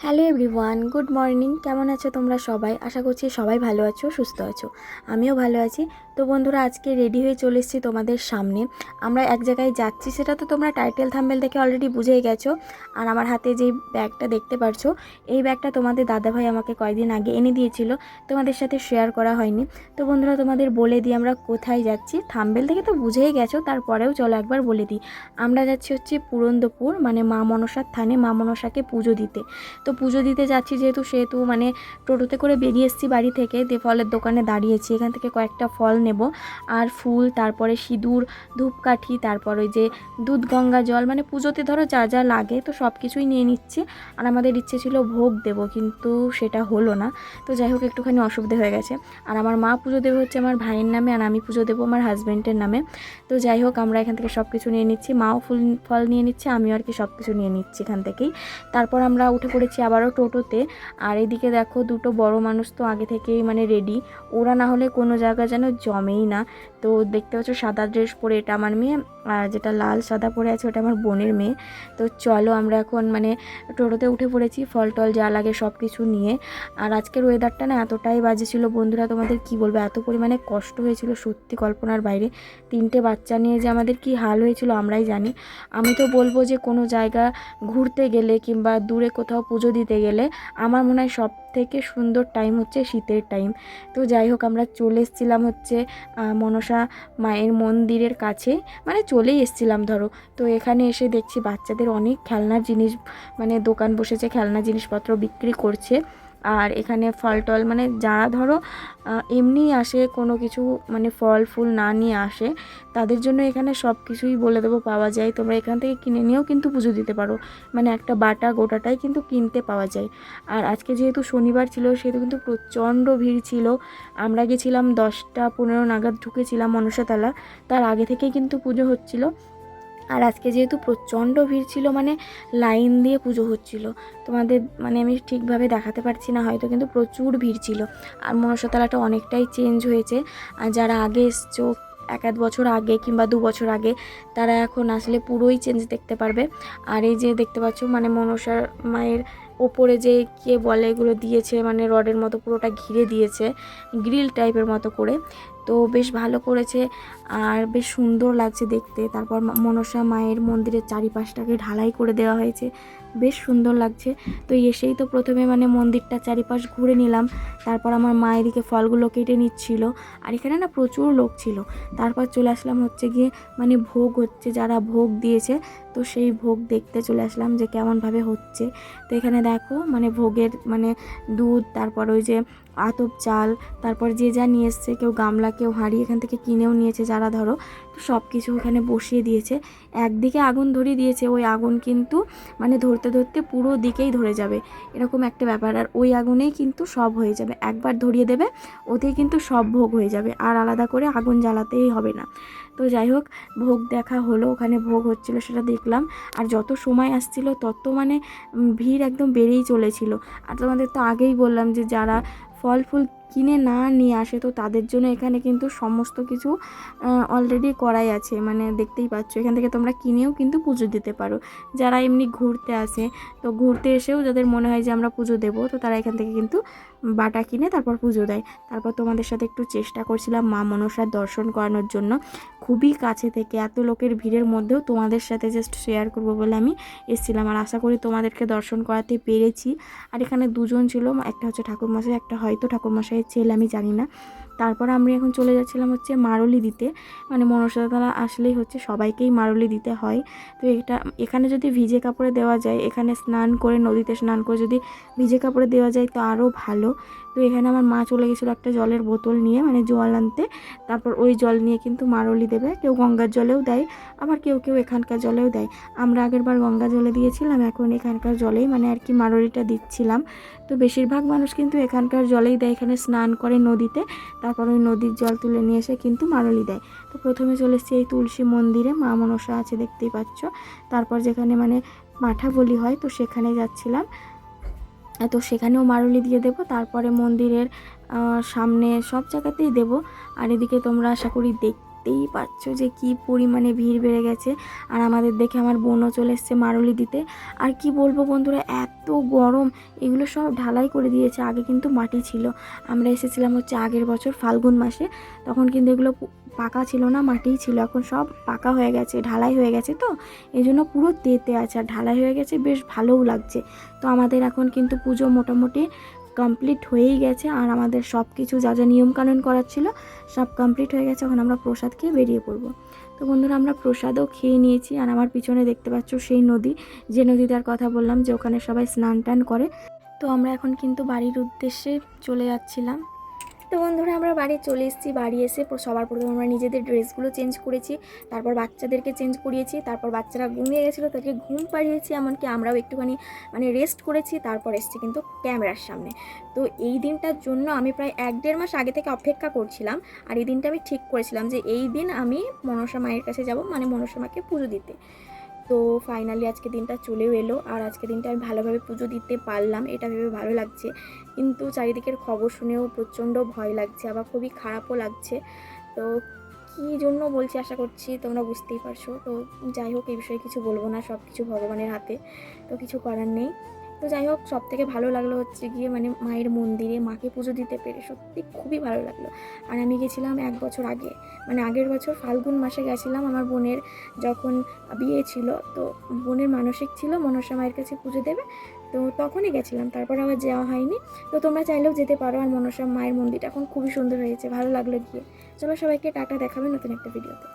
Hello everyone, good morning. কেমন আছো তোমরা সবাই? আশা করছি সবাই ভালো আছো, সুস্থ আছো। আমিও ভালো আছি। তো বন্ধুরা, আজকে রেডি হয়ে চলে এসেছি তোমাদের সামনে। আমরা এক জায়গায় যাচ্ছি, সেটা তো তোমরা টাইটেল থাম্বনেল দেখে অলরেডি বুঝেই গেছো। আর আমার হাতে যেই ব্যাগটা দেখতে পারছো, এই ব্যাগটা তোমাদের দাদাভাই আমাকে কয়েকদিন আগে এনে দিয়েছিল, তোমাদের সাথে শেয়ার করা হয়নি। তো বন্ধুরা, তোমাদের বলে দিই আমরা কোথায় যাচ্ছি। থাম্বনেল থেকে তো বুঝেই গেছো, তারপরেও চলো একবার বলে দিই। আমরা যাচ্ছি হচ্ছে পুরন্দপুর, মানে মা মনসার থানে মা মনসাকে পুজো দিতে। তো পুজো দিতে যাচ্ছি সেহেতু মানে টোটোতে করে বেরিয়ে এসেছি বাড়ি থেকে, দিয়ে ফলের দোকানে দাঁড়িয়েছি। এখান থেকে কয়েকটা ফল নেব আর ফুল, তারপরে সিঁদুর, ধূপকাঠি, তারপর ওই যে দুধ গঙ্গা জল, মানে পুজোতে ধরো যা যা লাগে তো সব কিছুই নিয়ে নিচ্ছি। আর আমাদের ইচ্ছে ছিল ভোগ দেব, কিন্তু সেটা হলো না। তো যাই হোক, একটুখানি অসুবিধা হয়ে গেছে। আর আমার মা পুজো দেবে হচ্ছে আমার ভাইয়ের নামে, আর আমি পুজো দেবো আমার হাজব্যান্ডের নামে। তো যাই হোক, আমরা এখান থেকে সব কিছু নিয়ে নিচ্ছি। মাও ফল নিয়ে নিচ্ছে, আমিও আর কি সব কিছু নিয়ে নিচ্ছি এখান থেকেই। তারপর আমরা উঠে পড়েছি আবারও টোটোতে। আর এদিকে দেখো, দুটো বড় মানুষ তো আগে থেকেই মানে রেডি। ওরা না হলে কোনো জায়গা যেন জমেই না। তো দেখতে পাচ্ছ সাদা ড্রেস পরে এটা আমার মেয়ে, আর যেটা লাল সাদা পরে আছে ওটা আমার বোনের মেয়ে। তো চলো, আমরা এখন মানে টোটোতে উঠে পড়েছি, ফল টল যা লাগে সব কিছু নিয়ে। আর আজকের ওয়েদারটা না এতটাই বাজে ছিল বন্ধুরা, তোমাদের কি বলবো, এত পরিমাণে কষ্ট হয়েছিল সত্যি কল্পনার বাইরে। 3টে বাচ্চা নিয়ে যে আমাদের কি হাল হয়েছিল আমরাই জানি। আমি তো বলবো যে কোনো জায়গা ঘুরতে গেলে কিংবা দূরে কোথাও পুজো দিতে গেলে আমার মনে হয় সব থেকে সুন্দর টাইম হচ্ছে শীতের টাইম। তো যাই হোক, আমরা চলে এসেছিলাম হচ্ছে মনসা মায়ের মন্দিরের কাছে, মানে চলেই এসেছিলাম ধরো। তো এখানে এসে দেখছি বাচ্চাদের অনেক খেলনার জিনিস, মানে দোকান বসেছে, খেলনা জিনিসপত্র বিক্রি করছে। আর এখানে ফল টল, মানে যারা ধরো এমনি আসে কোনো কিছু মানে ফল ফুল না নিয়ে আসে, তাদের জন্য এখানে সব কিছুই বলে দেবো পাওয়া যায়। তোমরা এখান থেকে কিনে নিয়েও কিন্তু পুজো দিতে পারো, মানে একটা বাটা গোটাটাই কিন্তু কিনতে পাওয়া যায়। আর আজকে যেহেতু শনিবার ছিল, সেহেতু কিন্তু প্রচণ্ড ভিড় ছিল। আমরা গেছিলাম 10টা 15 নাগাদ ঢুকেছিলাম মনসাতলা, তার আগে থেকেই কিন্তু পুজো হচ্ছিল। আর আজকে যেহেতু প্রচণ্ড ভিড় ছিল, মানে লাইন দিয়ে পুজো হচ্ছিল, তোমাদের মানে আমি ঠিকভাবে দেখাতে পারছি না হয়তো, কিন্তু প্রচুর ভিড় ছিল। আর মনসাতলাটা অনেকটাই চেঞ্জ হয়েছে। আর যারা আগে এসছো 1-1 বছর আগে কিংবা 2 বছর আগে, তারা এখন আসলে পুরোই চেঞ্জ দেখতে পারবে। আর এই যে দেখতে পাচ্ছ, মানে মনসার মায়ের ওপরে যে কে বলে এগুলো দিয়েছে, মানে রডের মতো পুরোটা ঘিরে দিয়েছে, গ্রিল টাইপের মতো করে। তো বেশ ভালো করেছে আর বেশ সুন্দর লাগছে দেখতে। তারপর মনসা মায়ের মন্দিরের চারিপাশটাকে ঢালাই করে দেওয়া হয়েছে, বেশ সুন্দর লাগছে। তো এসেই তো প্রথমে মানে মন্দিরটা চারিপাশ ঘুরে নিলাম। তারপর আমার মা এদিকে ফলগুলো কেটে নিচ্ছিল। আর এখানে না প্রচুর লোক ছিল। তারপর চলে আসলাম হচ্ছে গিয়ে, মানে ভোগ হচ্ছে, যারা ভোগ দিয়েছে তো সেই ভোগ দেখতে চলে আসলাম যে কেমনভাবে হচ্ছে। তো এখানে দেখো, মানে ভোগের মানে দুধ, তারপর ওই যে আতপ চাল, তারপর যে যা নিয়ে এসছে, কেউ গামলা, কেউ হাঁড়ি এখান থেকে কিনেও নিয়েছে যারা ধরো। তো সব কিছু এখানে বসিয়ে দিয়েছে। একদিকে আগুন ধরিয়ে দিয়েছে, ওই আগুন কিন্তু মানে ধরতে ধরতে পুরো দিকেই ধরে যাবে, এরকম একটা ব্যাপার। আর ওই আগুনেই কিন্তু সব হয়ে যাবে, একবার ধরিয়ে দেবে ওতেই কিন্তু সব ভোগ হয়ে যাবে, আর আলাদা করে আগুন জ্বালাতেই হবে না। তো যাই হোক, ভোগ দেখা হলো, ওখানে ভোগ হচ্ছিল সেটা দেখলাম। আর যত সময় আসছিল তত মানে ভিড় একদম বেড়েই চলেছিল। আর তোমাদের তো আগেই বললাম যে যারা ফল ফুল কিনে না নিয়ে আসে, তো তাদের জন্য এখানে কিন্তু সমস্ত কিছু অলরেডি করাই আছে, মানে দেখতেই পাচ্ছ। এখান থেকে তোমরা কিনেও কিন্তু পুজো দিতে পারো। যারা এমনি ঘুরতে আসে, তো ঘুরতে এসেও যাদের মনে হয় যে আমরা পুজো দেবো, তো তারা এখান থেকে কিন্তু বাটা কিনে তারপর পুজো দেয়। তারপর তোমাদের সাথে একটু চেষ্টা করছিলাম মা মনসার দর্শন করানোর জন্য, খুবই কাছে থেকে, এত লোকের ভিড়ের মধ্যেও তোমাদের সাথে জাস্ট শেয়ার করবো বলে আমি এসেছিলাম। আর আশা করি তোমাদেরকে দর্শন করাতে পেরেছি। আর এখানে দুজন ছিল, একটা হচ্ছে ঠাকুরমশাই, একটা হয়তো ঠাকুরমশাইয়ের ছেলে, আমি জানি না। তারপর আমরা এখন চলে যাচ্ছিলাম হচ্ছে মারলি দিতে, মানে মনসাতলা আসলেই হচ্ছে সবাইকেই মারলি দিতে হয়। তো এখানে যদি ভিজে কাপড়ে দেওয়া যায়, এখানে স্নান করে, নদীতে স্নান করে যদি ভিজে কাপড়ে দেওয়া যায় তো আরও ভালো। তো এখানে আমার মা চলে গেছিলো একটা জলের বোতল নিয়ে, মানে জল আনতে। তারপর ওই জল নিয়ে কিন্তু মারলি দেবে, কেউ গঙ্গার জলেও দেয়, আবার কেউ কেউ এখানকার জলেও দেয়। আমরা আগেরবার গঙ্গা জলে দিয়েছিলাম, এখন এখানকার জলেই মানে আর কি মারলিটা দিচ্ছিলাম। তো বেশিরভাগ মানুষ কিন্তু এখানকার জলেই দেয়, এখানে স্নান করে নদীতে, তারপর ওই নদীর জল তুলে নিয়ে এসে কিন্তু মারলি দেয়। তো প্রথমে চলে এসেছি এই তুলসী মন্দিরে, মা মনসা আছে দেখতেই পাচ্ছ। তারপর যেখানে মানে মাঠা বলি হয়, তো সেখানে যাচ্ছিলাম। তো সেখানেও মারলি দিয়ে দেব, তারপরে মন্দিরের সামনে সব জায়গাতেই দেব। আর এদিকে তোমরা আশা করি দেখতেই পাচ্ছ যে কি পরিমাণে ভিড় বেড়ে গেছে। আর আমাদের দেখে আমার বোনও চলে এসছে মারুলি দিতে। আর কি বলবো বন্ধুরা, এত গরম, এগুলো সব ঢালাই করে দিয়েছে। আগে কিন্তু মাটি ছিল, আমরা এসেছিলাম হচ্ছে আগের বছর ফাল্গুন মাসে, তখন কিন্তু এগুলো পাকা ছিল না, মাটিই ছিল। এখন সব পাকা হয়ে গেছে, ঢালাই হয়ে গেছে, তো এই জন্য পুরো তেতে আছে আর ঢালাই হয়ে গেছে, বেশ ভালোও লাগছে। তো আমাদের এখন কিন্তু পুজো মোটামুটি কমপ্লিট হয়েই গেছে। আর আমাদের সব কিছু যা যা নিয়মকানুন করার ছিল সব কমপ্লিট হয়ে গেছে। এখন আমরা প্রসাদ খেয়ে বেরিয়ে পড়বো। তো বন্ধুরা, আমরা প্রসাদও খেয়ে নিয়েছি। আর আমার পিছনে দেখতে পাচ্ছ সেই নদী, যে নদীটার কথা বললাম যে ওখানে সবাই স্নান টান করে। তো আমরা এখন কিন্তু বাড়ির উদ্দেশ্যে চলে যাচ্ছিলাম। তো বন্ধুরা, আমরা বাড়ি চলে এসেছি। বাড়ি এসে সবার প্রথমে আমরা নিজেদের ড্রেসগুলো চেঞ্জ করেছি, তারপর বাচ্চাদেরকে চেঞ্জ করিয়েছি, তারপর বাচ্চারা ঘুমিয়ে গেছিলো তাদেরকে ঘুম পাড়িয়েছি, এমনকি আমরাও একটুখানি রেস্ট করেছি। তারপর এসেছি কিন্তু ক্যামেরার সামনে। তো এই দিনটার জন্য আমি প্রায় 1-1.5 মাস আগে থেকে অপেক্ষা করছিলাম। আর এই দিনটা আমি ঠিক করেছিলাম যে এই দিন আমি মনসা মায়ের কাছে যাব, মানে মনসা মাকে পুজো দিতে। তো ফাইনালি আজকে দিনটা চলেও এলো। আর আজকে দিনটা আমি ভালোভাবে পুজো দিতে পারলাম, এটা ভেবে ভালো লাগছে। কিন্তু চারিদিকের খবর শুনেও প্রচণ্ড ভয় লাগছে, আবার খুবই খারাপও লাগছে। তো কী জন্য বলছি আশা করছি তোমরা বুঝতেই পারছো। তো যাই হোক, এই বিষয়ে কিছু বলবো না, সব কিছু ভগবানের হাতে, তো কিছু করার নেই। তো যাই হোক, সব থেকে ভালো লাগলো হচ্ছে গিয়ে মায়ের মন্দিরে মাকে পুজো দিতে পেরে সত্যি খুবই ভালো লাগলো। আর আমি গেছিলাম 1 বছর আগে, আগের বছর ফাল্গুন মাসে গেছিলাম। আমার বোনের যখন বিয়ে ছিল, তো বোনের মানসিক ছিল মনসা মায়ের কাছে পুজো দেবে, তো তখনই গেছিলাম, তারপর আবার যাওয়া হয়নি। তো তোমরা চাইলেও যেতে পারো। আর মনসা মায়ের মন্দিরটা এখন খুবই সুন্দর হয়েছে, ভালো লাগলো গিয়ে। চলো সবাইকে টাটা, দেখাবে নতুন একটা ভিডিওতে।